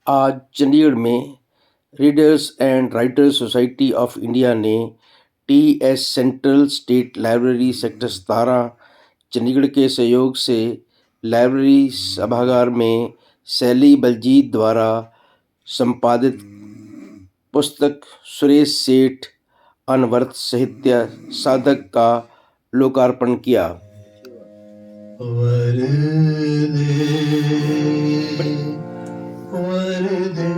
आज चंडीगढ़ में readers and writers society of India ने TS central state library sector 17 Chandigarh के सहयोग से लाइब्रेरी सभागार में सैली बलजीत द्वारा संपादित पुस्तक सुरेश सेठ अनवर्थ साहित्य साधक का लोकार्पण किया। वरदे वरदे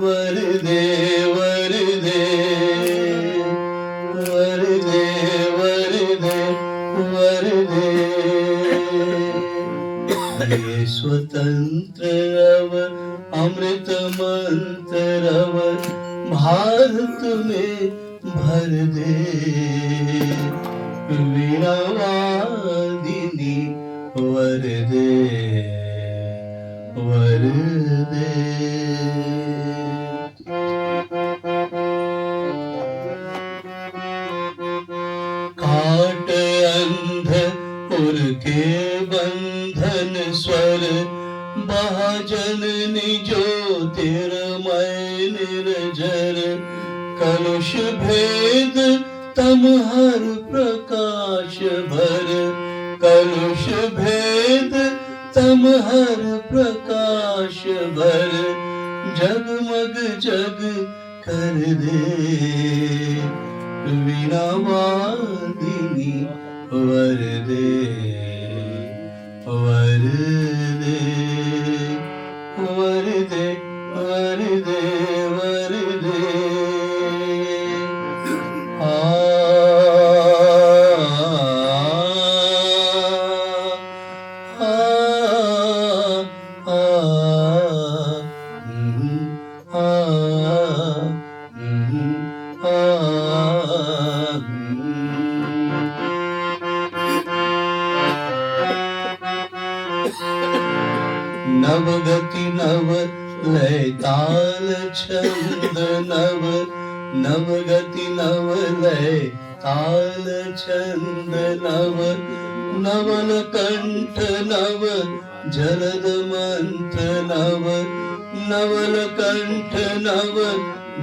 वरदे वरदे वरदे वरदे ये स्वतंत्र रव अमृत मंत्र रव भारत में भर दे वीणा वादिनी वरदे वरदे। काट अंध उर के बंधन स्वर महाजन निजो तिरमय निर्जर कलुष भेद तम हर प्रकाश भर कलुष भेद तम हर प्रकाश भर जगमग जग कर दे वीणा वादिनी वरदे वरदे वरदे वरदे वरदे। नवगति नव लय ताल छंद नव नवगति नव लय ताल छंद नव नवल कंठ नव जलद मंत्र नव नवल कंठ नव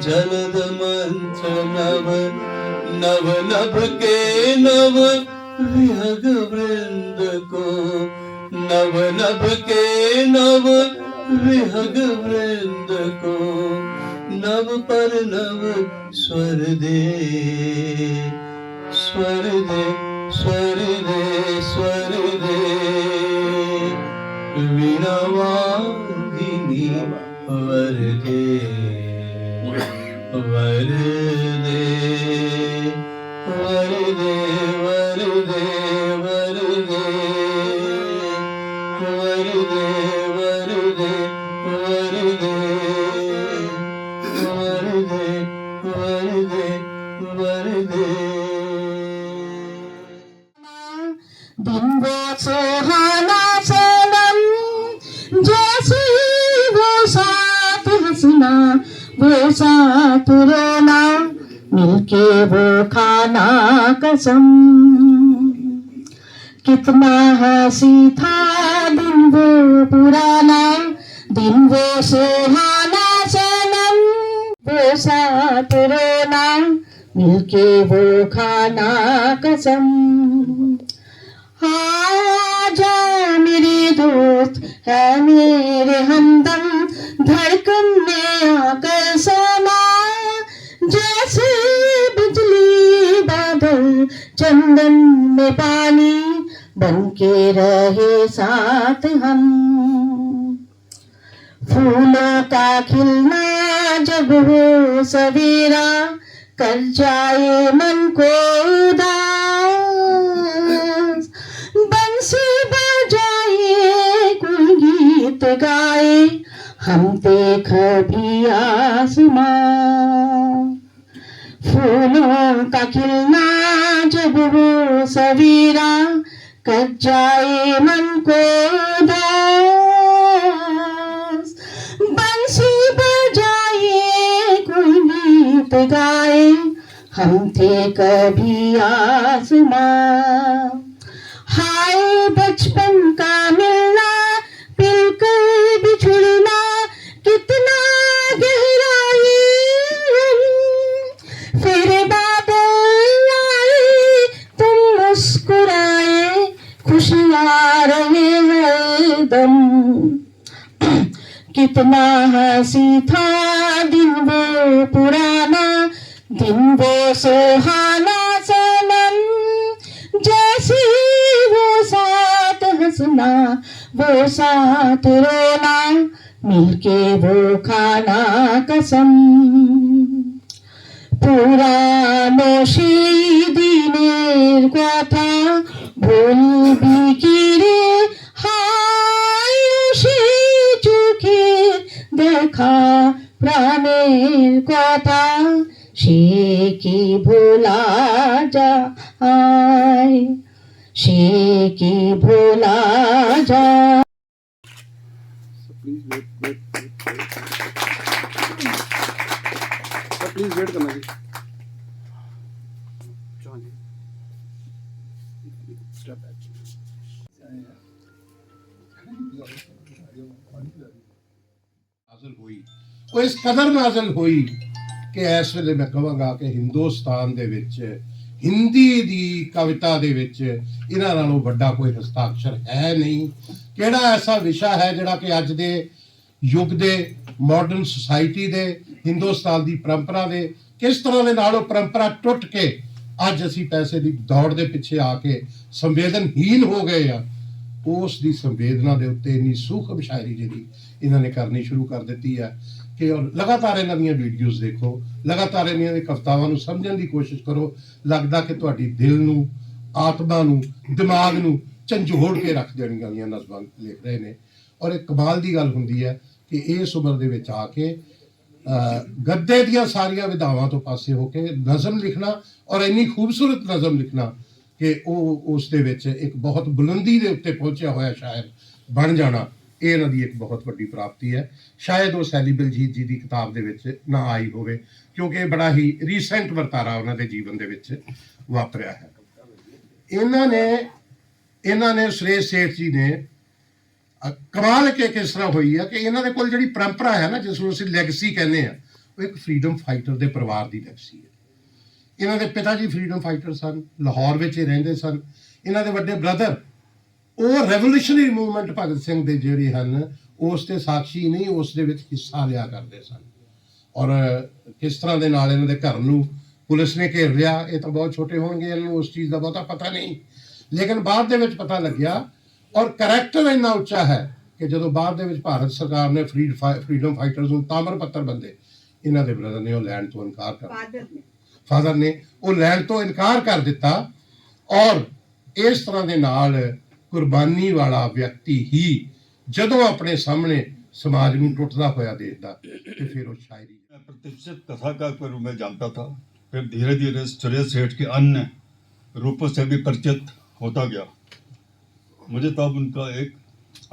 जलद मंत्र नव नव नभ के नव विहग वृंद को नव नभ के नव विहग वृंद को नव पर नव स्वर दे स्वर दे स्वर दे स्वर दे वीणा वादिनी वरदे वरदे वरदे वरदे वरदे वरदे वरदे वरदे वरदे वरदे वरदे। दिन वो सुहाना सनम जैसी वो साथ हंसना वो साथ रोना मिलके वो खाना कसम कितना हंसी था दिन वो पुराना दिन वो सुहाना सनम वो साथ रोना मिलके वो खाना कसम। आजा मेरे दोस्त है मेरे हमदम धड़कन में आकर समा जैसे बिजली बादल चंदन में पानी बनके रहे साथ हम। फूलों का खिलना जब हो सवेरा कर जाए मन को उदास बंसी बजाए कोई गीत गाए हम देख भी आसमां। फूलों का खिलना जब हो सवेरा कर जाए मन को उदास बंसी बजाए कोई गीत गाए हम थे कभी आसमां। हाय बचपन का मिलना पिलकर बिछुड़ना कितना हरदम। कितना हंसी था दिन वो पुराना, दिन वो सुहाना सनम। जैसी वो साथ हंसना, वो साथ रोना, मिलके वो खाना कसम। পুরানো সেই দিনের কথা বলবি কি রে, হায় সেই চোখে দেখা প্রাণের কথা, সে কি ভোলা যায়, সে কি ভোলা যায়। प्लीज वेट प्लीज वेट करना जी। Step back. नाज़िल हुई ਉਹ ਇਸ ਕਦਰ ਨਾਜ਼ਿਲ ਹੋਈ ਕਿ ਇਸ ਵੇਲੇ ਮੈਂ ਕਹਾਂਗਾ ਕਿ ਹਿੰਦੁਸਤਾਨ ਦੇ ਵਿੱਚ ਹਿੰਦੀ ਦੀ ਕਵਿਤਾ ਦੇ ਵਿੱਚ ਇਹਨਾਂ ਨਾਲੋਂ ਵੱਡਾ ਕੋਈ ਹਸਤਾਖਰ ਹੈ ਨਹੀਂ। ਕਿਹੜਾ ਐਸਾ ਵਿਸ਼ਾ ਹੈ ਜਿਹੜਾ ਕਿ ਅੱਜ ਦੇ ਯੁੱਗ ਦੇ ਮਾਡਰਨ ਸੁਸਾਇਟੀ ਦੇ ਹਿੰਦੁਸਤਾਨ ਦੀ ਪਰੰਪਰਾ ਦੇ ਕਿਸ ਤਰ੍ਹਾਂ ਦੇ ਨਾਲ ਉਹ ਪਰੰਪਰਾ ਟੁੱਟ ਕੇ ਅੱਜ ਅਸੀਂ ਪੈਸੇ ਦੀ ਦੌੜ ਦੇ ਪਿੱਛੇ ਆ ਕੇ ਸੰਵੇਦਨਹੀਨ ਹੋ ਗਏ ਆ, ਉਸ ਦੀ ਸੰਵੇਦਨਾ ਦੇ ਉੱਤੇ ਇੰਨੀ ਸੂਖਮ ਸ਼ਾਇਰੀ ਜਿਹੜੀ ਇਹਨਾਂ ਨੇ ਕਰਨੀ ਸ਼ੁਰੂ ਕਰ ਦਿੱਤੀ ਹੈ ਕਿ ਲਗਾਤਾਰ ਇਹਨਾਂ ਦੀਆਂ ਵੀਡੀਓਜ਼ ਦੇਖੋ, ਲਗਾਤਾਰ ਇਹਨਾਂ ਦੀ ਕਵਿਤਾਵਾਂ ਨੂੰ ਸਮਝਣ ਦੀ ਕੋਸ਼ਿਸ਼ ਕਰੋ। ਲੱਗਦਾ ਕਿ ਤੁਹਾਡੀ ਦਿਲ ਨੂੰ, ਆਤਮਾ ਨੂੰ, ਦਿਮਾਗ ਨੂੰ ਝੰਜੋੜ ਕੇ ਰੱਖ ਦੇਣੀਆਂ ਵਾਲੀਆਂ ਨਜ਼ਮਾਂ ਲਿਖ ਰਹੇ ਨੇ। ਔਰ ਇੱਕ ਕਮਾਲ ਦੀ ਗੱਲ ਹੁੰਦੀ ਹੈ ਕਿ ਇਸ ਉਮਰ ਦੇ ਵਿੱਚ ਆ ਕੇ ਗੱਦੇ ਦੀਆਂ ਸਾਰੀਆਂ ਵਿਧਾਵਾਂ ਤੋਂ ਪਾਸੇ ਹੋ ਕੇ ਨਜ਼ਮ ਲਿਖਣਾ ਔਰ ਇੰਨੀ ਖੂਬਸੂਰਤ ਨਜ਼ਮ ਲਿਖਣਾ ਕਿ ਉਹ ਉਸ ਦੇ ਵਿੱਚ ਇੱਕ ਬਹੁਤ ਬੁਲੰਦੀ ਦੇ ਉੱਤੇ ਪਹੁੰਚਿਆ ਹੋਇਆ ਸ਼ਾਇਰ ਬਣ ਜਾਣਾ, ਇਹ ਇਹਨਾਂ ਦੀ ਇੱਕ ਬਹੁਤ ਵੱਡੀ ਪ੍ਰਾਪਤੀ ਹੈ। ਸ਼ਾਇਦ ਉਹ ਸੈਲੀ ਬਲਜੀਤ ਜੀ ਦੀ ਕਿਤਾਬ ਦੇ ਵਿੱਚ ਨਾ ਆਈ ਹੋਵੇ ਕਿਉਂਕਿ ਇਹ ਬੜਾ ਹੀ ਰੀਸੈਂਟ ਵਰਤਾਰਾ ਉਹਨਾਂ ਦੇ ਜੀਵਨ ਦੇ ਵਿੱਚ ਵਾਪਰਿਆ ਹੈ। ਇਹਨਾਂ ਨੇ ਸੁਰੇਸ਼ ਸੇਠ ਜੀ ਨੇ ਕਮਾਲ ਕਿ ਕਿਸ ਤਰ੍ਹਾਂ ਹੋਈ ਹੈ ਕਿ ਇਹਨਾਂ ਦੇ ਕੋਲ ਜਿਹੜੀ ਪਰੰਪਰਾ ਹੈ ਨਾ, ਜਿਸ ਨੂੰ ਅਸੀਂ ਲੈਗਸੀ ਕਹਿੰਦੇ ਆ, ਉਹ ਇੱਕ ਫਰੀडम ਫਾਈਟਰ ਦੇ ਪਰਿਵਾਰ ਦੀ ਲੈਗਸੀ ਹੈ। ਇਹਨਾਂ ਦੇ ਪਿਤਾ ਜੀ ਫਰੀडम ਫਾਈਟਰ ਸਨ, ਲਾਹੌਰ ਵਿੱਚ ਹੀ ਰਹਿੰਦੇ ਸਨ। ਇਹਨਾਂ ਦੇ ਵੱਡੇ ਬ੍ਰਦਰ ਉਹ ਰੈਵੋਲੂਸ਼ਨਰੀ ਮੂਵਮੈਂਟ ਭਗਤ ਸਿੰਘ ਦੇ ਜਿਹੜੇ ਹਨ ਉਸ ਦੇ ਸਾਖੀ ਨਹੀਂ, ਉਸ ਦੇ ਵਿੱਚ ਹਿੱਸਾ ਲਿਆ ਕਰਦੇ ਸਨ। ਔਰ ਕਿਸ ਤਰ੍ਹਾਂ ਦੇ ਨਾਲ ਇਹਨਾਂ ਦੇ ਘਰ ਨੂੰ ਪੁਲਿਸ ਨੇ ਘੇਰ ਲਿਆ, ਇਹ ਤਾਂ ਬਹੁਤ ਛੋਟੇ ਹੋਣਗੇ, ਇਹਨਾਂ ਨੂੰ ਉਸ ਚੀਜ਼ ਦਾ ਬਹੁਤਾ ਪਤਾ ਨਹੀਂ, ਲੇਕਿਨ ਬਾਅਦ ਦੇ ਵਿੱਚ ਪਤਾ ਲੱਗਿਆ। ਔਰ ਕਰੈਕਟਰ ਇੰਨਾ ਉੱਚਾ ਹੈ ਕਿ ਜਦੋਂ ਬਾਅਦ ਦੇ ਵਿੱਚ ਭਾਰਤ ਸਰਕਾਰ ਨੇ ਫਰੀडम ਫਾਈਟਰਸ ਨੂੰ ਤਾਮਰ ਪੱਤਰ ਬੰਦੇ, ਇਹਨਾਂ ਦੇ ਬ੍ਰਦਰ ਨੇ ਉਹ ਲੈਣ ਤੋਂ ਇਨਕਾਰ ਕਰ ਦਿੱਤਾ, ਫਾਦਰ ਨੇ ਉਹ ਲੈਣ ਤੋਂ ਇਨਕਾਰ ਕਰ ਦਿੱਤਾ। ਔਰ ਇਸ ਤਰ੍ਹਾਂ ਦੇ ਨਾਲ ਕੁਰਬਾਨੀ ਵਾਲਾ ਵਿਅਕਤੀ ਹੀ ਜਦੋਂ ਆਪਣੇ ਸਾਹਮਣੇ समाज में टूटता होया देखता तो फिर वो शायरी प्रतिष्ठित कथाकार के रूप में जानता था। फिर धीरे धीरे सुरेश सेठ के अन्य रूपों से भी परिचित होता गया। मुझे तब उनका एक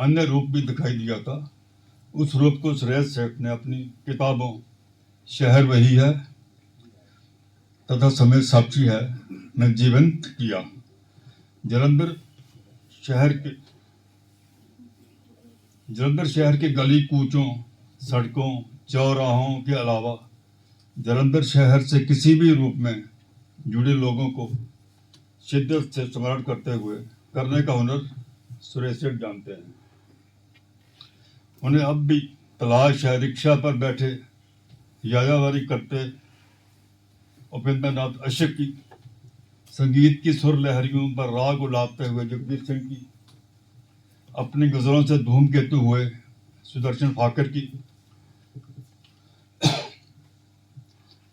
अन्य रूप भी दिखाई दिया था। उस रूप को सुरेश सेठ ने अपनी किताबों शहर वही है तथा समय साक्षी है में जीवंत किया। जलंधर शहर के गली कूचों, सड़कों, चौराहों के अलावा जलंधर शहर से किसी भी रूप में जुड़े लोगों को शिद्दत से स्मरण करते हुए करने का हुनर सुरेश सेठ जानते हैं। उन्हें अब भी तलाश है रिक्शा पर बैठे यायावारी करते उपेंद्रनाथ अशक की, संगीत की सुर लहरियों पर राग उलाते हुए जगदीश सिंह की, अपनी गजलों से धूमकेतु हुए सुदर्शन फाकर की,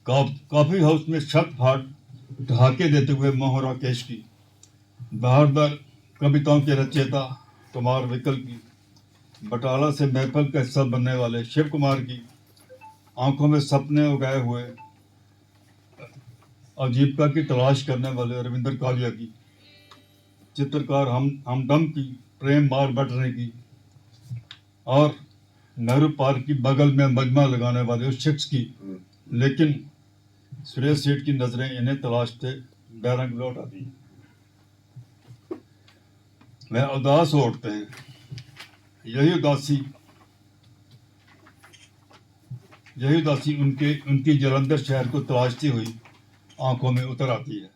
कॉफी हाउस में छत फाट ढाके देते हुए मोहन राकेश की, बहारदार कविताओं के रचयिता कुमार विकल की, बटाला से महफल का हिस्सा बनने वाले शिव कुमार की, आंखों में सपने उगाए हुए अजीबिका की तलाश करने वाले रविंद्र कालिया की, चित्रकार हमदम की, प्रेम मार बटने की, और नेहरू पार्क की बगल में मजमा लगाने वाले उस शख्स की। लेकिन सुरेश सेठ की नजरें इन्हें तलाशते बैरंग लौट आती हैं। वह उदास हो उठते हैं। यही उदासी उनकी जलंधर शहर को तलाशती हुई आंखों में उतर आती है।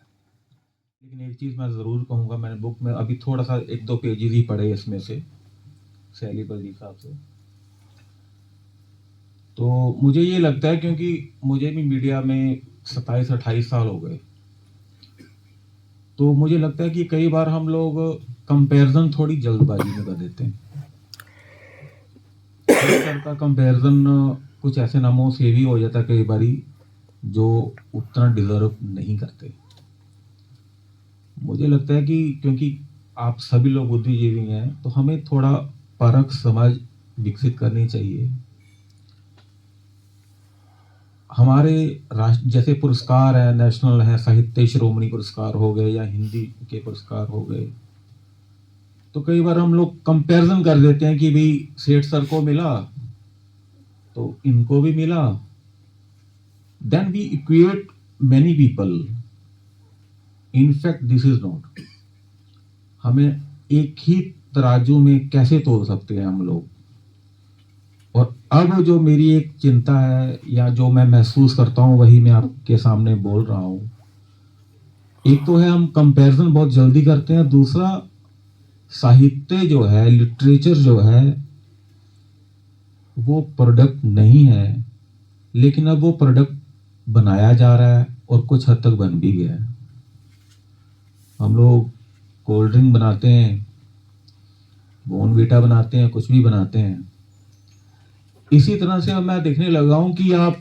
लेकिन एक चीज़ मैं ज़रूर कहूँगा, मैंने बुक में अभी थोड़ा सा 1-2 पेजेस ही पढ़े इसमें से। सैली बल्दी साहब से। तो मुझे ये लगता है, क्योंकि मुझे भी मीडिया में 27-28 साल हो गए, तो मुझे लगता है कि कई बार हम लोग कंपैरिजन थोड़ी जल्दबाजी में कर देते हैं। खासकर का कंपैरिजन कुछ ऐसे नामों से भी हो जाता है कई बारी जो उतना डिजर्व नहीं करते। मुझे लगता है कि क्योंकि आप सभी लोग बुद्धिजीवी हैं, तो हमें थोड़ा परख समझ विकसित करनी चाहिए। हमारे राष्ट्र जैसे पुरस्कार है, नेशनल है, साहित्य शिरोमणि पुरस्कार हो गए या हिंदी के पुरस्कार हो गए, तो कई बार हम लोग कंपैरिजन कर देते हैं कि भाई सेठ सर को मिला तो इनको भी मिला, then we equate many people. In fact this is not. हमें एक ही तराजू में कैसे तोल सकते हैं हम लोग। और अब जो मेरी एक चिंता है या जो मैं महसूस करता हूं वही मैं आपके सामने बोल रहा हूं। एक तो है हम कंपैरिजन बहुत जल्दी करते हैं, दूसरा साहित्य जो है, लिटरेचर जो है, वो प्रोडक्ट नहीं है, लेकिन अब वो प्रोडक्ट बनाया जा रहा है और कुछ हद तक बन भी गया है। हम लोग कोल्ड ड्रिंक बनाते हैं, बॉर्नवीटा बनाते हैं, कुछ भी बनाते हैं। इसी तरह से अब मैं देखने लगा हूं कि आप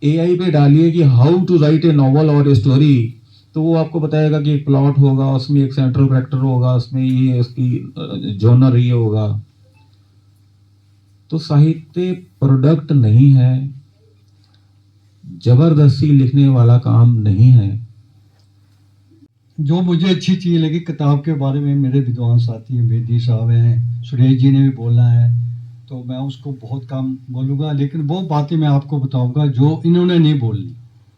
एआई पे डालिए कि how to write a novel और ए स्टोरी, तो वो आपको बताएगा कि एक प्लॉट होगा, उसमें एक सेंट्रल कैरेक्टर होगा, उसमें ये उसकी जॉनर ये होगा। तो साहित्य प्रोडक्ट नहीं है, जबरदस्ती लिखने वाला काम नहीं है। जो मुझे अच्छी चीज़ लगी किताब के बारे में, मेरे विद्वान साथी हैं, बेदी साहब हैं, सुरेश जी ने भी बोला है, तो मैं उसको बहुत कम बोलूँगा, लेकिन वो बातें मैं आपको बताऊँगा जो इन्होंने नहीं बोली।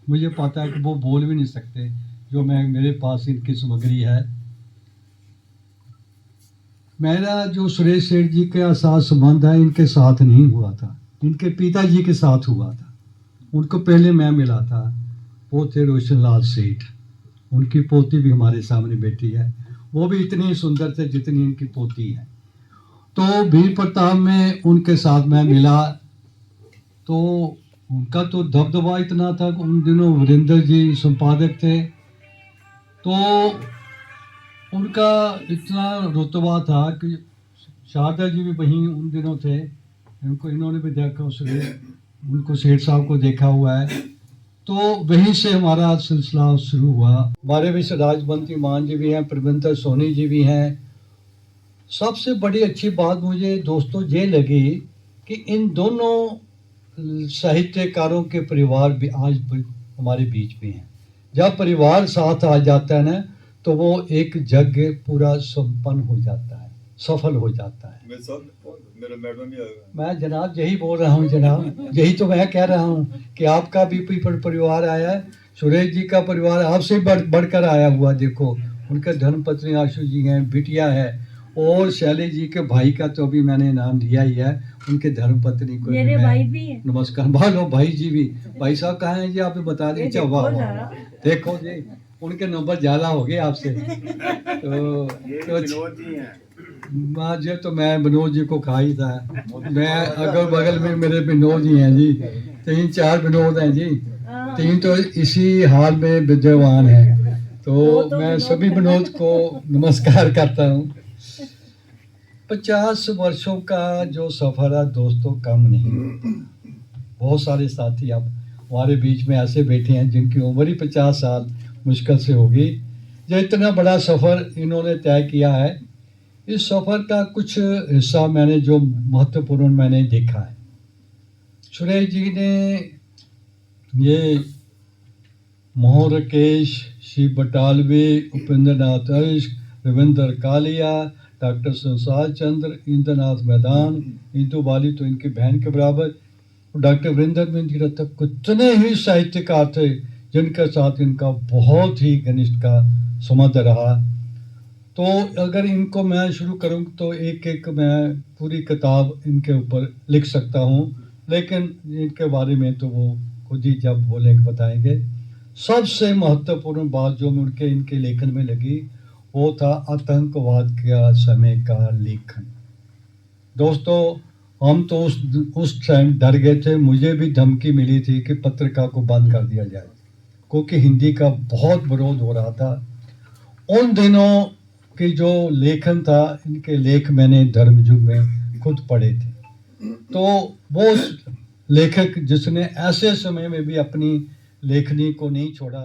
मुझे पता है कि वो बोल भी नहीं सकते, जो मेरे पास इनकी सामग्री है। मेरा जो सुरेश सेठ जी के साथ संबंध है, इनके साथ नहीं हुआ था, इनके पिताजी के साथ हुआ था। उनको पहले मैं मिला था, वो थे रोशन लाल सेठ। उनकी पोती भी हमारे सामने बैठी है, वो भी इतनी सुंदर थे जितनी इनकी पोती है। तो वीर प्रताप में उनके साथ मैं मिला, तो उनका तो दबदबा इतना था। उन दिनों वीरेंद्र जी संपादक थे, तो उनका इतना रुतबा था कि शारदा जी भी वहीं उन दिनों थे। इन्होंने भी देखा, उनको सेठ साहब को देखा हुआ है। तो वहीं से हमारा सिलसिला शुरू हुआ। हमारे भी राजबंती मान जी भी हैं, प्रबंधक सोनी जी भी हैं। सबसे बड़ी अच्छी बात मुझे दोस्तों ये लगी कि इन दोनों साहित्यकारों के परिवार भी आज हमारे बीच में हैं। जब परिवार साथ आ जाता है ना, तो वो एक जग पूरा संपन्न हो जाता है, सफल हो जाता है। मेरा मैडम ही आएगा। मैं जनाब यही बोल रहा हूँ जनाब, यही तो मैं कह रहा हूँ कि आपका भी परिवार आया है। सुरेश जी का परिवार आपसे बढ़कर आया हुआ। देखो उनके धर्मपत्नी आशु जी हैं, बिटिया है, और शैली जी के भाई का तो अभी मैंने नाम लिया ही है, उनके धर्मपत्नी को मेरे भाई भी है। नमस्कार। भालो भाई जी भी, भाई साहब कहाँ हैं जी, आप बता दीजिए। वाह वाह, देखो जी उनके नंबर ज़्यादा हो गए आपसे। तो मैं विनोद जी को खा ही था। मैं अगल बगल में मेरे विनोद जी हैं जी, 3-4 विनोद हैं जी, 3 तो इसी हाल में विद्यमान हैं। तो मैं सभी विनोद को नमस्कार करता हूँ। 50 वर्षों का जो सफर है दोस्तों, कम नहीं। बहुत सारे साथी अब हमारे बीच में ऐसे बैठे हैं जिनकी उम्र ही 50 साल मुश्किल से होगी। जो इतना बड़ा सफ़र इन्होंने तय किया है, इस सफ़र का कुछ हिस्सा मैंने जो महत्वपूर्ण मैंने देखा है। सुरेश जी ने ये मोहन राकेश, शिव बटालवी, उपेंद्र नाथ अश्क, रविंद्र कालिया, डॉक्टर संसार चंद्र, इंद्रनाथ मैदान, इंदु बाली तो इनकी बहन के बराबर, डॉक्टर वीरेंद्र मिंद्रा तक कितने ही साहित्यकार थे जिनके साथ इनका बहुत ही घनिष्ठ का संबंध रहा। तो अगर इनको मैं शुरू करूं तो एक एक मैं पूरी किताब इनके ऊपर लिख सकता हूं, लेकिन इनके बारे में तो वो खुद ही जब बोलेंगे बताएंगे। सबसे महत्वपूर्ण बात जो मुझे इनके लेखन में लगी वो था आतंकवाद का समय का लेखन। दोस्तों, हम तो उस टाइम डर गए थे। मुझे भी धमकी मिली थी कि पत्रिका को बंद कर दिया जाए, क्योंकि हिंदी का बहुत विरोध हो रहा था। उन दिनों की जो लेखन था, इनके लेख मैंने धर्मयुग में खुद पढ़े थे। तो वो लेखक जिसने ऐसे समय में भी अपनी लेखनी को नहीं छोड़ा।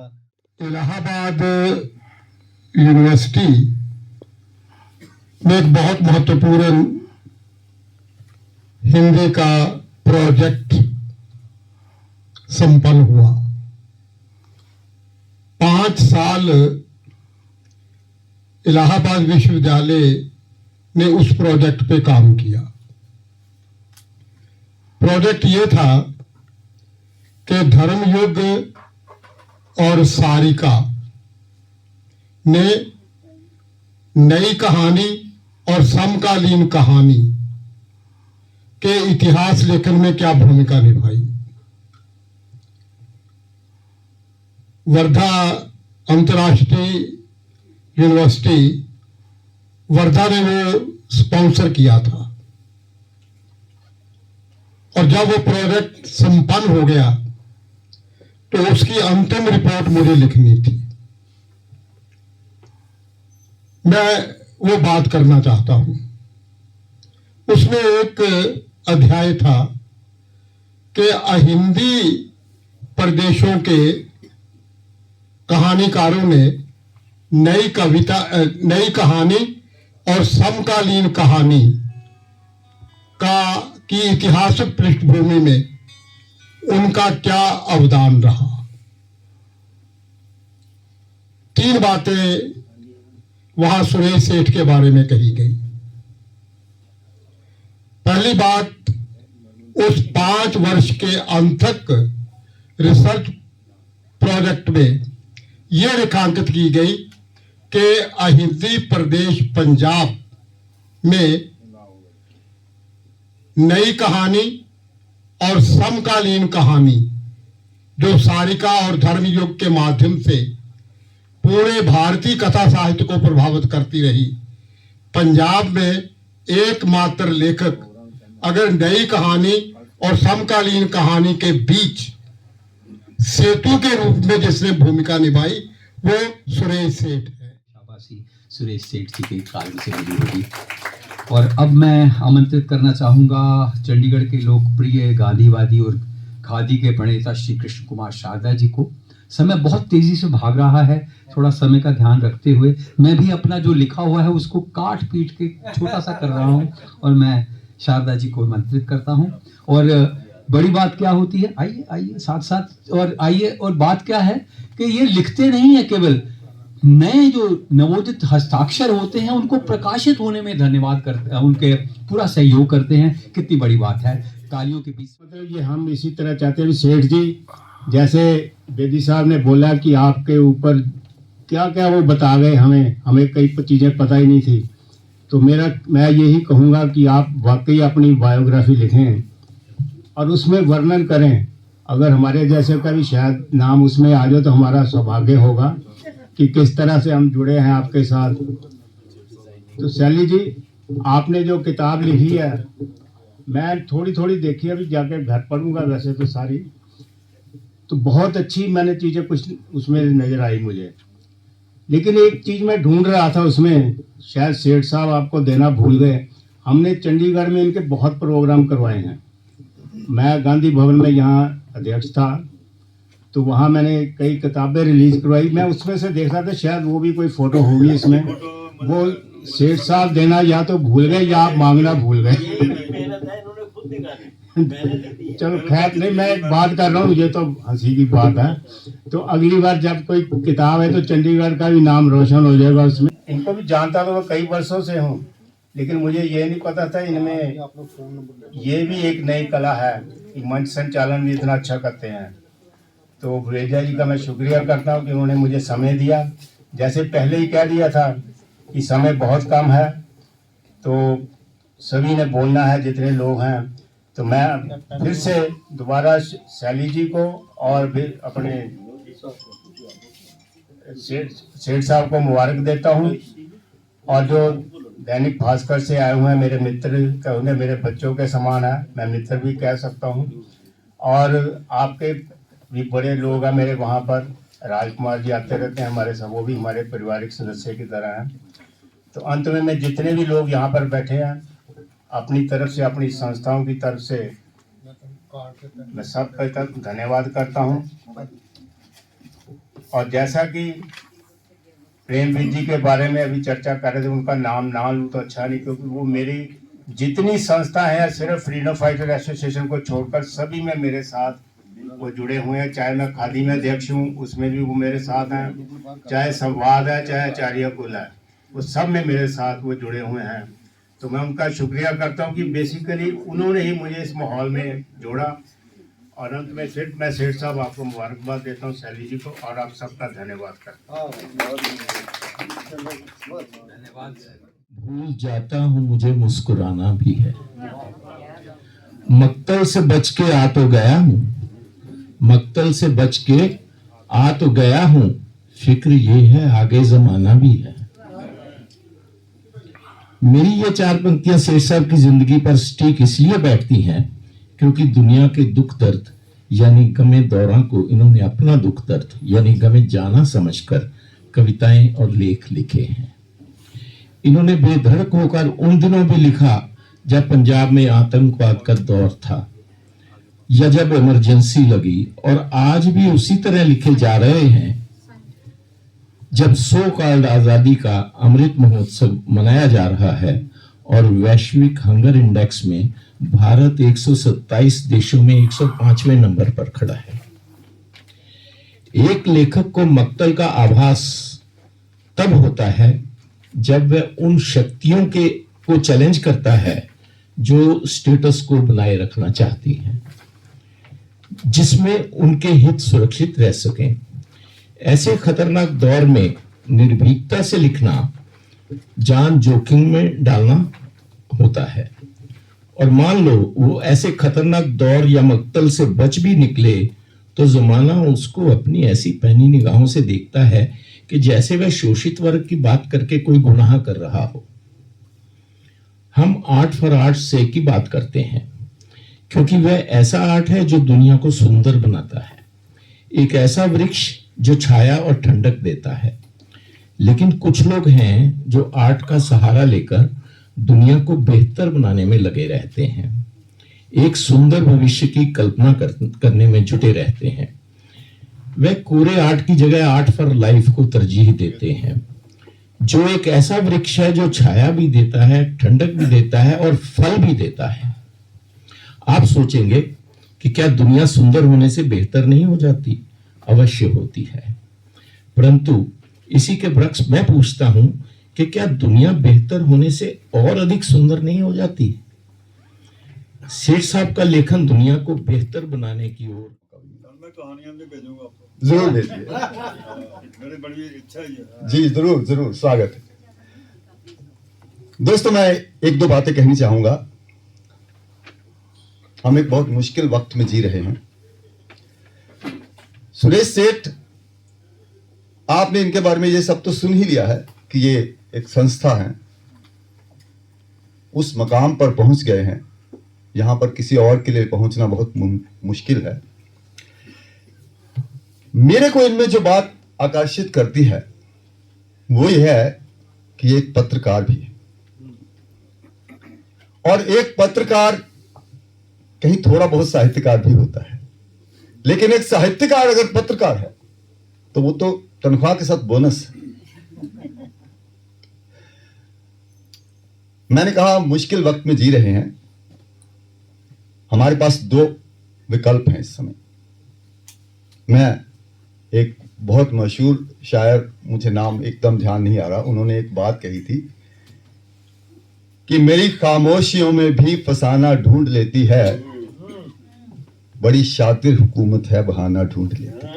इलाहाबाद यूनिवर्सिटी में एक बहुत महत्वपूर्ण हिंदी का प्रोजेक्ट संपन्न हुआ। 5 साल इलाहाबाद विश्वविद्यालय ने उस प्रोजेक्ट पे काम किया। प्रोजेक्ट ये था कि धर्मयुग और सारिका ने नई कहानी और समकालीन कहानी के इतिहास लेखन में क्या भूमिका निभाई। वर्धा अंतर्राष्ट्रीय यूनिवर्सिटी वर्धा ने वो स्पॉन्सर किया था, और जब वो प्रोजेक्ट संपन्न हो गया तो उसकी अंतिम रिपोर्ट मुझे लिखनी थी। मैं वो बात करना चाहता हूं। उसमें एक अध्याय था कि अहिंदी प्रदेशों के कहानीकारों ने नई कहानी और समकालीन कहानी की इतिहासक पृष्ठभूमि में उनका क्या अवदान रहा। 3 बातें वहां सुरेश सेठ के बारे में कही गई। पहली बात, उस 5 वर्ष के अंतक रिसर्च प्रोजेक्ट में यह रेखांकित की गई कि अहिंदी प्रदेश पंजाब में नई कहानी और समकालीन कहानी जो सारिका और धर्मयुग के माध्यम से पूरे भारतीय कथा साहित्य को प्रभावित करती रही, पंजाब में एकमात्र लेखक अगर नई कहानी और समकालीन कहानी के बीच सेतु के रूप में जिसने भूमिका निभाई वो सुरेश सेठ है। शाबाशी सुरेश सेठ जी के कार्य से मिली होगी। और अब मैं आमंत्रित करना चाहूँगा चंडीगढ़ के लोकप्रिय गांधीवादी और खादी के प्रणेता श्री कृष्ण कुमार शारदा जी को। समय बहुत तेजी से भाग रहा है, थोड़ा समय का ध्यान रखते हुए मैं भी अपना जो लिखा हुआ है उसको काट पीट के छोटा सा कर रहा हूँ, और मैं शारदा जी को आमंत्रित करता हूँ। और बड़ी बात क्या होती है, आइए आइए साथ साथ और आइए। और बात क्या है कि ये लिखते नहीं है, केवल नए जो नवोदित हस्ताक्षर होते हैं उनको प्रकाशित होने में धन्यवाद करते हैं, उनके पूरा सहयोग करते हैं। कितनी बड़ी बात है, तालियों के बीच। मतलब ये हम इसी तरह चाहते हैं सेठ जी, जैसे बेदी साहब ने बोला कि आपके ऊपर क्या क्या वो बता गए, हमें कई चीज़ें पता ही नहीं थी। तो मैं यही कहूँगा कि आप वाकई अपनी बायोग्राफी लिखें और उसमें वर्णन करें। अगर हमारे जैसे का भी शायद नाम उसमें आ जाए तो हमारा सौभाग्य होगा कि किस तरह से हम जुड़े हैं आपके साथ। तो शैली जी, आपने जो किताब लिखी है मैं थोड़ी थोड़ी देखी, अभी जाके घर पढ़ूंगा वैसे तो सारी, तो बहुत अच्छी मैंने चीज़ें कुछ उसमें नज़र आई मुझे। लेकिन एक चीज़ मैं ढूंढ रहा था उसमें, शायद सेठ साहब आपको देना भूल गए। हमने चंडीगढ़ में इनके बहुत प्रोग्राम करवाए हैं। मैं गांधी भवन में यहाँ अध्यक्ष था, तो वहाँ मैंने कई किताबें रिलीज करवाई। मैं उसमें से देख रहा था, शायद वो भी कोई फ़ोटो होगी इसमें। वो सेठ साहब देना या तो भूल गए या आप मांगना भूल गए। चलो खैर नहीं, मैं एक बात कर रहा हूँ, ये तो हंसी की बात है। तो अगली बार जब कोई किताब है तो चंडीगढ़ का भी नाम रोशन हो जाएगा उसमें। इनको भी जानता तो मैं कई वर्षों से हूँ, लेकिन मुझे ये नहीं पता था इनमें ये भी एक नई कला है कि मंच संचालन भी इतना अच्छा करते हैं। तो गुरेजा जी का मैं शुक्रिया करता हूँ कि उन्होंने मुझे समय दिया। जैसे पहले ही कह दिया था कि समय बहुत कम है, तो सभी ने बोलना है जितने लोग हैं। तो मैं फिर से दोबारा शैली जी को और फिर अपने सेठ साहब को मुबारक देता हूँ। और जो दैनिक भास्कर से आए हुए हैं, मेरे मित्र कहूँगे, मेरे बच्चों के समान है, मैं मित्र भी कह सकता हूँ। और आपके भी बड़े लोग हैं मेरे वहाँ पर, राजकुमार जी आते रहते हैं हमारे सब, वो भी हमारे पारिवारिक सदस्य की तरह हैं। तो अंत में मैं जितने भी लोग यहाँ पर बैठे हैं, अपनी तरफ से, अपनी संस्थाओं की तरफ से मैं सबका तक धन्यवाद करता हूँ। और जैसा कि प्रेमवीर जी के बारे में अभी चर्चा कर रहे थे, उनका नाम ना लूँ तो अच्छा नहीं, क्योंकि वो मेरी जितनी संस्था है, सिर्फ फ्रीडम फाइटर एसोसिएशन को छोड़कर सभी में मेरे साथ वो जुड़े हुए हैं। चाहे मैं खादी में अध्यक्ष हूँ, उसमें भी वो मेरे साथ हैं, चाहे संवाद है, चाहे आचार्य कुल है, वो सब में मेरे साथ वो जुड़े हुए हैं। तो मैं उनका शुक्रिया करता हूँ कि बेसिकली उन्होंने ही मुझे इस माहौल में जोड़ा। और अंत में फिर मैं सेठ साहब आपको मुबारकबाद देता हूँ, शैली जी को, और आप सबका धन्यवाद करता हूँ। भूल जाता हूँ मुझे मुस्कुराना भी है, मक्तल से बच के आ तो गया हूँ, मक्तल से बच के आ तो गया हूँ, फिक्र ये है आगे जमाना भी है। मेरी ये चार पंक्तियां शेष साहब की जिंदगी पर स्टिक इसलिए बैठती हैं क्योंकि दुनिया के दुख दर्द यानी गमे दौरा को इन्होंने अपना दुख दर्द यानी गमे जाना समझकर कविताएं और लेख लिखे हैं। इन्होंने बेधड़क होकर उन दिनों भी लिखा जब पंजाब में आतंकवाद का दौर था या जब इमरजेंसी लगी, और आज भी उसी तरह लिखे जा रहे हैं जब सो कॉल्ड आजादी का अमृत महोत्सव मनाया जा रहा है और वैश्विक हंगर इंडेक्स में भारत 127 देशों में 105वें नंबर पर खड़ा है। एक लेखक को मक्तल का आभास तब होता है जब वह उन शक्तियों को चैलेंज करता है जो स्टेटस को बनाए रखना चाहती हैं, जिसमें उनके हित सुरक्षित रह सकें। ऐसे खतरनाक दौर में निर्भीकता से लिखना जान जोखिम में डालना होता है। और मान लो वो ऐसे खतरनाक दौर या मक्तल से बच भी निकले तो जमाना उसको अपनी ऐसी पैनी निगाहों से देखता है कि जैसे वह शोषित वर्ग की बात करके कोई गुनाह कर रहा हो। हम आर्ट फॉर आर्ट से की बात करते हैं क्योंकि वह ऐसा आर्ट है जो दुनिया को सुंदर बनाता है, एक ऐसा वृक्ष जो छाया और ठंडक देता है। लेकिन कुछ लोग हैं जो आर्ट का सहारा लेकर दुनिया को बेहतर बनाने में लगे रहते हैं, एक सुंदर भविष्य की कल्पना करने में जुटे रहते हैं। वे कोरे आर्ट की जगह आर्ट फॉर लाइफ को तरजीह देते हैं, जो एक ऐसा वृक्ष है जो छाया भी देता है, ठंडक भी देता है और फल भी देता है। आप सोचेंगे कि क्या दुनिया सुंदर होने से बेहतर नहीं हो जाती? अवश्य होती है, परंतु इसी के बरक्स मैं पूछता हूं कि क्या दुनिया बेहतर होने से और अधिक सुंदर नहीं हो जाती? सेठ साहब का लेखन दुनिया को बेहतर बनाने की ओर। मैं कहानियां भी भेजूंगा आपको, जरूर भेजिए। मेरी बड़ी इच्छा ही है। जी जरूर जरूर, स्वागत है। दोस्तों, मैं एक दो बातें कहनी चाहूंगा। हम एक बहुत मुश्किल वक्त में जी रहे हैं। सुरेश सेठ, आपने इनके बारे में ये सब तो सुन ही लिया है कि ये एक संस्था है, उस मकाम पर पहुंच गए हैं यहां पर किसी और के लिए पहुंचना बहुत मुश्किल है। मेरे को इनमें जो बात आकर्षित करती है वो यह है कि एक पत्रकार भी है, और एक पत्रकार कहीं थोड़ा बहुत साहित्यकार भी होता है। लेकिन एक साहित्यकार अगर पत्रकार है तो वो तो तनख्वाह के साथ बोनस है। मैंने कहा मुश्किल वक्त में जी रहे हैं, हमारे पास दो विकल्प हैं इस समय। मैं एक बहुत मशहूर शायर, मुझे नाम एकदम ध्यान नहीं आ रहा, उन्होंने एक बात कही थी कि मेरी खामोशियों में भी फसाना ढूंढ लेती है, बड़ी शातिर हुकूमत है बहाना ढूंढ लेती है।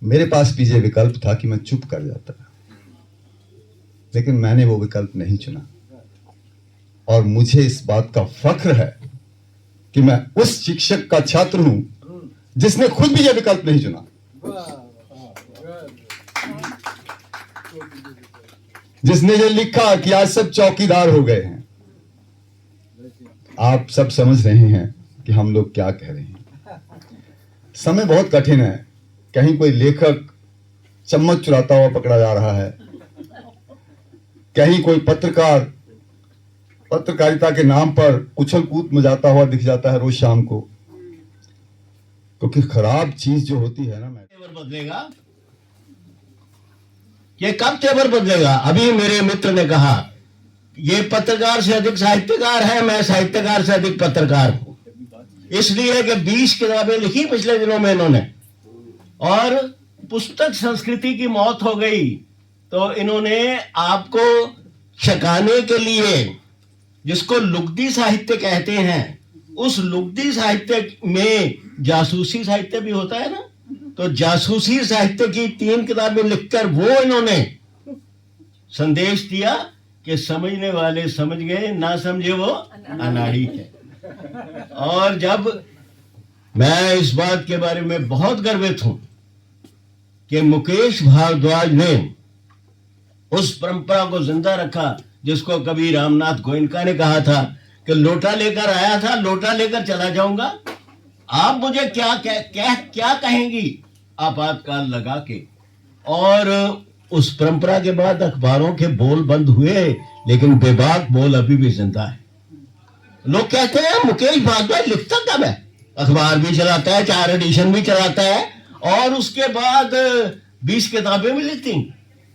मेरे पास भी ये विकल्प था कि मैं चुप कर जाता, लेकिन मैंने वो विकल्प नहीं चुना। और मुझे इस बात का फख्र है कि मैं उस शिक्षक का छात्र हूं जिसने खुद भी यह विकल्प नहीं चुना। जिसने ये लिखा कि आज सब चौकीदार हो गए हैं। आप सब समझ रहे हैं कि हम लोग क्या कह रहे हैं। समय बहुत कठिन है। कहीं कोई लेखक चम्मच चुराता हुआ पकड़ा जा रहा है, कहीं कोई पत्रकार पत्रकारिता के नाम पर उछल कूद मचाता हुआ दिख जाता है रोज शाम को। क्योंकि खराब चीज जो होती है ना, बदलेगा, ये कब तेवर बदलेगा? अभी मेरे मित्र ने कहा ये पत्रकार से अधिक साहित्यकार है, मैं साहित्यकार से अधिक पत्रकार हूं। इसलिए कि 20 किताबें लिखी पिछले दिनों में इन्होंने, और पुस्तक संस्कृति की मौत हो गई, तो इन्होंने आपको छकाने के लिए, जिसको लुगदी साहित्य कहते हैं, उस लुगदी साहित्य में जासूसी साहित्य भी होता है ना, तो जासूसी साहित्य की 3 किताबें लिखकर वो इन्होंने संदेश दिया कि समझने वाले समझ गए, ना समझे वो अनाड़ी है। और जब मैं इस बात के बारे में बहुत गर्वित हूं कि मुकेश भारद्वाज ने उस परंपरा को जिंदा रखा जिसको कभी रामनाथ गोयनका ने कहा था कि लोटा लेकर आया था, लोटा लेकर चला जाऊंगा। आप मुझे क्या कहेंगी आपातकाल लगा के। और उस परंपरा के बाद अखबारों के बोल बंद हुए, लेकिन बेबाक बोल अभी भी जिंदा है। लोग कहते हैं मुकेश भारद्वाज लिखता कब है? अखबार भी चलाता है, 4 एडिशन भी चलाता है, और उसके बाद 20 किताबें भी लिखती,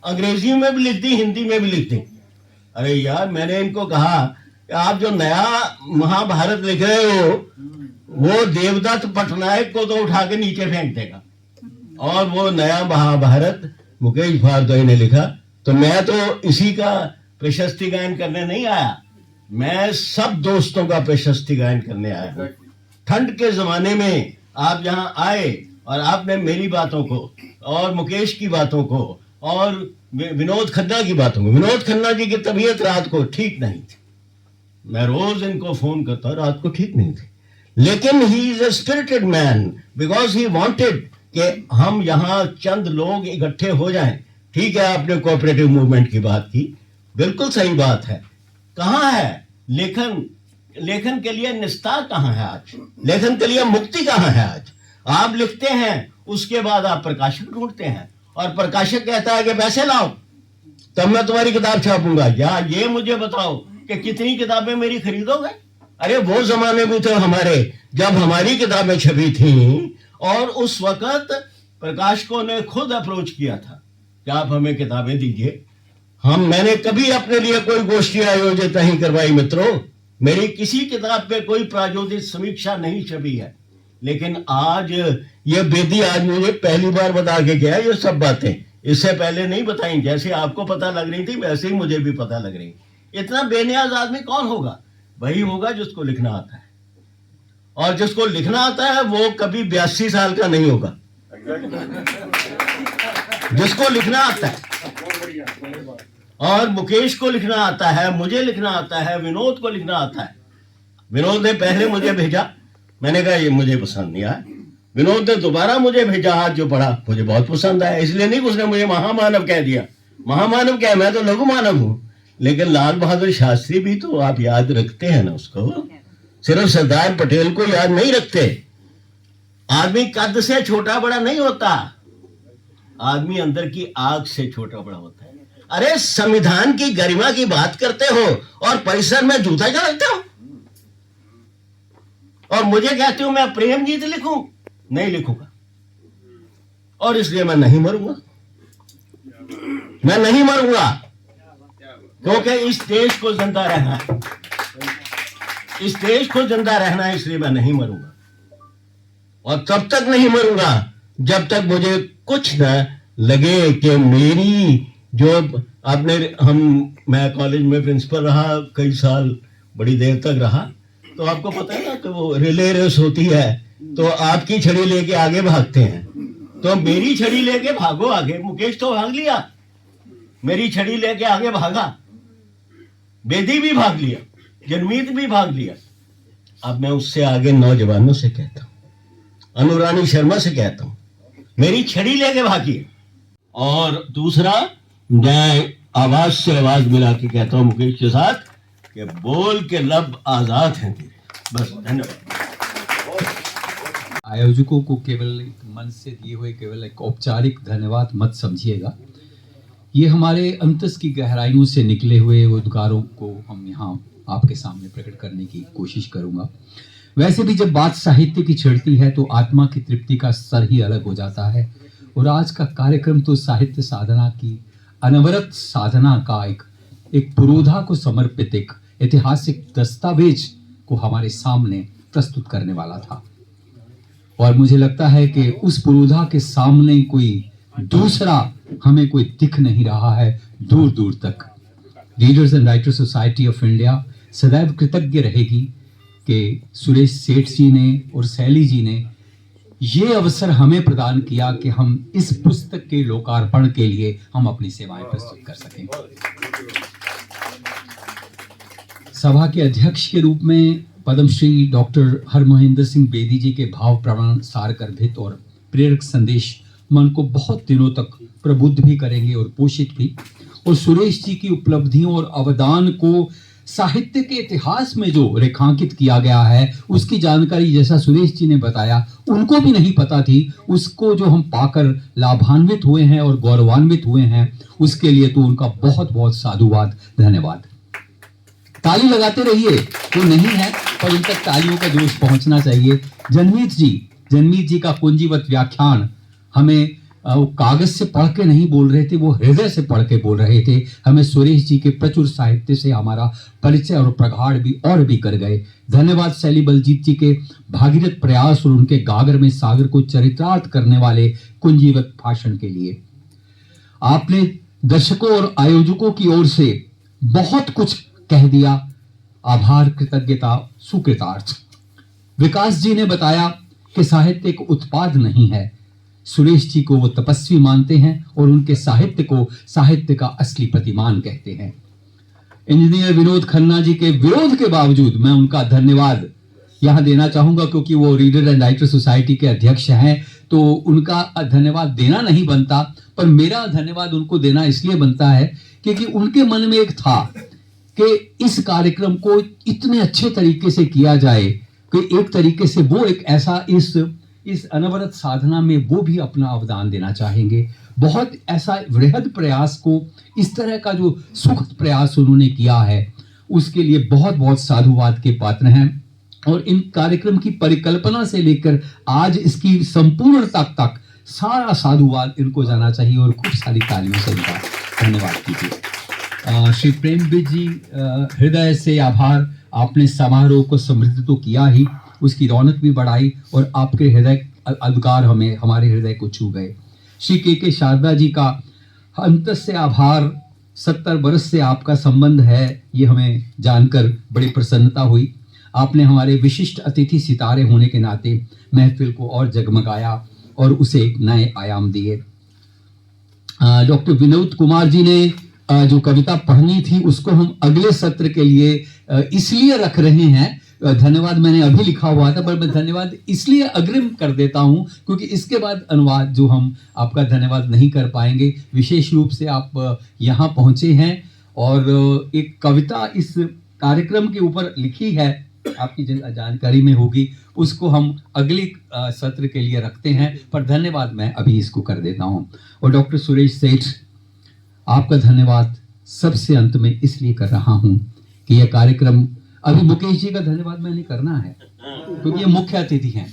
अंग्रेजी में भी लिखती, हिंदी में भी लिखती। अरे यार, मैंने इनको कहा कि आप जो नया महाभारत लिख रहे हो, वो देवदत्त पटनायक को तो उठा के नीचे फेंक देगा, और वो नया महाभारत मुकेश भारद्वाज ने लिखा। तो मैं तो इसी का प्रशस्ति गायन करने नहीं आया, मैं सब दोस्तों का प्रशस्ति गायन करने आया हूं। ठंड के जमाने में आप यहाँ आए और आपने मेरी बातों को और मुकेश की बातों को और विनोद खन्ना की बातों को, विनोद खन्ना जी की तबीयत रात को ठीक नहीं थी, मैं रोज इनको फोन करता, रात को ठीक नहीं थी, लेकिन he is a spirited man because he wanted कि हम यहाँ चंद लोग इकट्ठे हो जाएं। ठीक है, आपने कोऑपरेटिव मूवमेंट की बात की, बिल्कुल सही बात है। कहाँ है लेखन? लेखन के लिए निस्तार कहाँ है आज? लेखन के लिए मुक्ति कहाँ है आज? आप लिखते हैं, उसके बाद आप प्रकाशक ढूंढते हैं, और प्रकाशक कहता है कि पैसे लाओ तब मैं तुम्हारी किताब छापूंगा। या ये मुझे बताओ कि कितनी किताबें मेरी खरीदोगे? अरे वो जमाने भी तो हमारे, जब हमारी किताबें छपी थी, और उस वक्त प्रकाशकों ने खुद अप्रोच किया था कि आप हमें किताबें दीजिए। मैंने कभी अपने लिए कोई गोष्ठी आयोजित नहीं करवाई मित्रों, मेरी किसी किताब पे कोई प्रायोजित समीक्षा नहीं छपी है। लेकिन आज ये बेदी आज मुझे पहली बार बता के गया ये सब बातें, इससे पहले नहीं बताई। जैसे आपको पता लग रही थी वैसे ही मुझे भी पता लग रही। इतना बेनियाज आदमी कौन होगा? वही होगा जिसको लिखना आता है, और जिसको लिखना आता है वो कभी 82 साल का नहीं होगा। जिसको लिखना आता है, और मुकेश को लिखना आता है, मुझे लिखना आता है, विनोद को लिखना आता है। विनोद ने पहले मुझे भेजा, मैंने कहा ये मुझे पसंद नहीं आया। विनोद ने दोबारा मुझे भेजा, आज जो पढ़ा मुझे बहुत पसंद आया। इसलिए नहीं उसने मुझे महामानव कह दिया। महामानव क्या है, मैं तो लघु मानव हूं। लेकिन लाल बहादुर शास्त्री भी तो आप याद रखते हैं ना उसको, सिर्फ सरदार पटेल को याद नहीं रखते। आदमी कद से छोटा बड़ा नहीं होता, आदमी अंदर की आग से छोटा बड़ा होता है। अरे संविधान की गरिमा की बात करते हो और परिसर में जूता चलाते हो, और मुझे कहते हो मैं प्रेम गीत लिखूं? नहीं लिखूंगा, और इसलिए मैं नहीं मरूंगा। मैं नहीं मरूंगा क्योंकि इस देश को जिंदा रहना है, इस देश को जिंदा रहना है, इसलिए मैं नहीं मरूंगा। और तब तक नहीं मरूंगा जब तक मुझे कुछ न लगे कि मेरी जो आपने मैं कॉलेज में प्रिंसिपल रहा कई साल, बड़ी देर तक रहा, तो आपको पता है ना कि वो रिले रेस होती है, तो आपकी छड़ी लेके आगे भागते हैं, तो मेरी छड़ी लेके भागो आगे। मुकेश तो भाग लिया, मेरी छड़ी लेके आगे भागा, बेदी भी भाग लिया, जनमीत भी भाग लिया। अब मैं उससे आगे नौजवानों से कहता हूं, अनुरानी शर्मा से कहता हूं, मेरी छड़ी लेके भागिए। और दूसरा मैं आवाज से आवाज मिला के कहता हूँ मुकेश के साथ कि बोल के लब आजाद हैं तेरे। बस, धन्यवाद। आयोजकों को केवल एक मन से दिए हुए केवल एक औपचारिक धन्यवाद मत समझिएगा। ये हमारे अंतस की गहराइयों से निकले हुए उद्गारों को हम यहाँ आपके सामने प्रकट करने की कोशिश करूँगा। वैसे भी जब बात साहित्य की छिड़ती है तो आत्मा की तृप्ति का स्तर ही अलग हो जाता है, और आज का कार्यक्रम तो साहित्य साधना की अनवरत साधना का एक पुरोधा को समर्पित एक ऐतिहासिक दस्तावेज को हमारे सामने प्रस्तुत करने वाला था। और मुझे लगता है कि उस पुरोधा के सामने कोई दूसरा हमें कोई दिख नहीं रहा है दूर दूर तक। Readers and writers society of India सदैव कृतज्ञ रहेगी कि सुरेश सेठ जी ने और सैली जी ने ये अवसर हमें प्रदान किया कि हम इस पुस्तक के लोकार्पण के लिए हम अपनी सेवाएं प्रस्तुत कर सकें। सभा के अध्यक्ष के रूप में पद्मश्री डॉक्टर हरमोहिंदर सिंह बेदी जी के भाव प्रवण सार गर्भित और प्रेरक संदेश मन को बहुत दिनों तक प्रबुद्ध भी करेंगे और पोषित भी। और सुरेश जी की उपलब्धियों और अवदान को साहित्य के इतिहास में जो रेखांकित किया गया है उसकी जानकारी, जैसा सुरेश जी ने बताया, उनको भी नहीं पता थी। उसको जो हम पाकर लाभान्वित हुए हैं और गौरवान्वित हुए हैं, उसके लिए तो उनका बहुत बहुत साधुवाद, धन्यवाद। ताली लगाते रहिए, तो नहीं है पर उन तक तालियों का जोश पहुंचना चाहिए। जनमीत जी का पूंजीवत व्याख्यान हमें वो कागज से पढ़ के नहीं बोल रहे थे, वो हृदय से पढ़ के बोल रहे थे। हमें सुरेश जी के प्रचुर साहित्य से हमारा परिचय और प्रगाढ़ भी कर गए। धन्यवाद शैली बलजीत जी के भागीरथ प्रयास और उनके गागर में सागर को चरितार्थ करने वाले कुंजीवत भाषण के लिए। आपने दर्शकों और आयोजकों की ओर से बहुत कुछ कह दिया। आभार, कृतज्ञता, सुकृतार्थ। विकास जी ने बताया कि साहित्य एक उत्पाद नहीं है। सुरेश जी को वो तपस्वी मानते हैं और उनके साहित्य को साहित्य का असली प्रतिमान कहते हैं। इंजीनियर विनोद खन्ना जी के विरोध के बावजूद मैं उनका धन्यवाद यहां देना चाहूंगा, क्योंकि वो रीडर एंड राइटर सोसाइटी के अध्यक्ष हैं, तो उनका धन्यवाद देना नहीं बनता, पर मेरा धन्यवाद उनको देना इसलिए बनता है क्योंकि उनके मन में एक था कि इस कार्यक्रम को इतने अच्छे तरीके से किया जाए कि एक तरीके से वो एक ऐसा इस अनवरत साधना में वो भी अपना अवदान देना चाहेंगे। बहुत ऐसा वृहद प्रयास को, इस तरह का जो सुखद प्रयास उन्होंने किया है, उसके लिए बहुत बहुत साधुवाद के पात्र हैं। और इन कार्यक्रम की परिकल्पना से लेकर आज इसकी संपूर्णता तक सारा साधुवाद इनको जाना चाहिए और खूब सारी तालियों से इनका धन्यवाद कीजिए। श्री प्रेमबीर जी, हृदय से आभार। आपने समारोह को समृद्ध तो किया ही, उसकी रौनक भी बढ़ाई और आपके हृदय उद्गार हमारे हृदय को छू गए। श्री के शारदा जी का अंतस से आभार। 70 बरस से आपका संबंध है, ये हमें जानकर बड़ी प्रसन्नता हुई। आपने हमारे विशिष्ट अतिथि सितारे होने के नाते महफिल को और जगमगाया और उसे एक नए आयाम दिए। डॉक्टर विनोद कुमार जी ने जो कविता पढ़नी थी उसको हम अगले सत्र के लिए इसलिए रख रहे हैं। धन्यवाद मैंने अभी लिखा हुआ था, पर मैं धन्यवाद इसलिए अग्रिम कर देता हूं क्योंकि इसके बाद अनुवाद जो हम आपका धन्यवाद नहीं कर पाएंगे। विशेष रूप से आप यहाँ पहुंचे हैं और एक कविता इस कार्यक्रम के ऊपर लिखी है, आपकी जानकारी में होगी, उसको हम अगले सत्र के लिए रखते हैं, पर धन्यवाद मैं अभी इसको कर देता हूं। और डॉक्टर सुरेश सेठ, आपका धन्यवाद सबसे अंत में इसलिए कर रहा हूं कि यह कार्यक्रम, अभी मुकेश जी का धन्यवाद मैंने करना है क्योंकि ये मुख्य अतिथि हैं।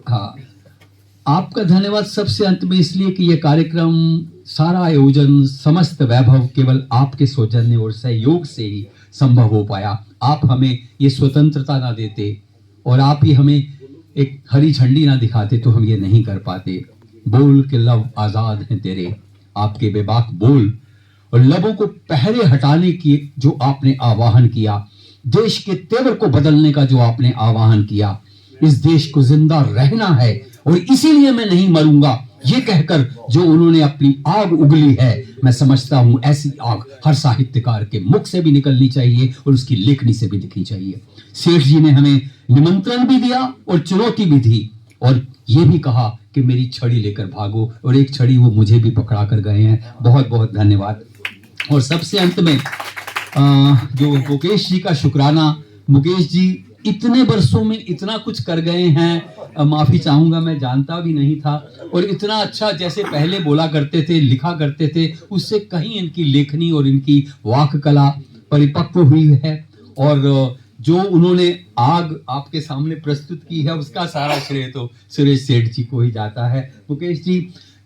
हाँ, आपका धन्यवाद सबसे अंत में इसलिए कि यह कार्यक्रम, सारा आयोजन, समस्त वैभव केवल आपके सौजन्य और सहयोग से ही संभव हो पाया। आप हमें ये स्वतंत्रता ना देते और आप ही हमें एक हरी झंडी ना दिखाते तो हम ये नहीं कर पाते। बोल के लब आजाद हैं तेरे, आपके बेबाक बोल और लबों को पहरे हटाने की जो आपने आह्वान किया, देश के तेवर को बदलने का जो आपने आह्वान किया, इस देश को जिंदा रहना है और इसीलिए मैं नहीं मरूंगा, ये कहकर जो उन्होंने अपनी आग उगली है, मैं समझता हूं ऐसी आग हर साहित्यकार के मुख से भी निकलनी चाहिए और उसकी लेखनी से भी दिखनी चाहिए। सेठ जी ने हमें निमंत्रण भी दिया और चुनौती भी दी और ये भी कहा कि मेरी छड़ी लेकर भागो, और एक छड़ी वो मुझे भी पकड़ा कर गए हैं। बहुत बहुत धन्यवाद। और सबसे अंत में जो मुकेश जी का शुक्राना। मुकेश जी इतने वर्षों में इतना कुछ कर गए हैं, माफी चाहूंगा, मैं जानता भी नहीं था। और इतना अच्छा जैसे पहले बोला करते थे, लिखा करते थे, उससे कहीं इनकी लेखनी और इनकी वाक कला परिपक्व हुई है। और जो उन्होंने आग आपके सामने प्रस्तुत की है, उसका सारा श्रेय तो सुरेश सेठ जी को ही जाता है। मुकेश जी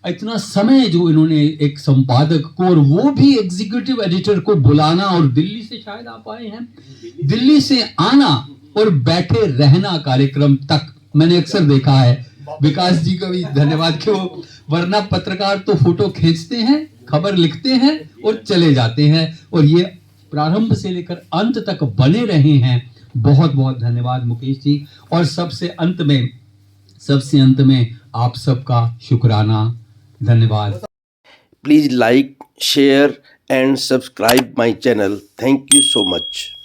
इतना समय जो इन्होंने एक संपादक को, और वो भी एग्जीक्यूटिव एडिटर को बुलाना, और दिल्ली से शायद आप आए हैं, दिल्ली से आना और बैठे रहना कार्यक्रम तक, मैंने अक्सर देखा है। विकास जी का भी धन्यवाद, क्यों, वरना पत्रकार तो फोटो खींचते हैं, खबर लिखते हैं और चले जाते हैं, और ये प्रारंभ से लेकर अंत तक बने रहे हैं। बहुत बहुत धन्यवाद मुकेश जी। और सबसे अंत में आप सबका शुक्राना, धन्यवाद। Please like, share and subscribe my channel. Thank you so much.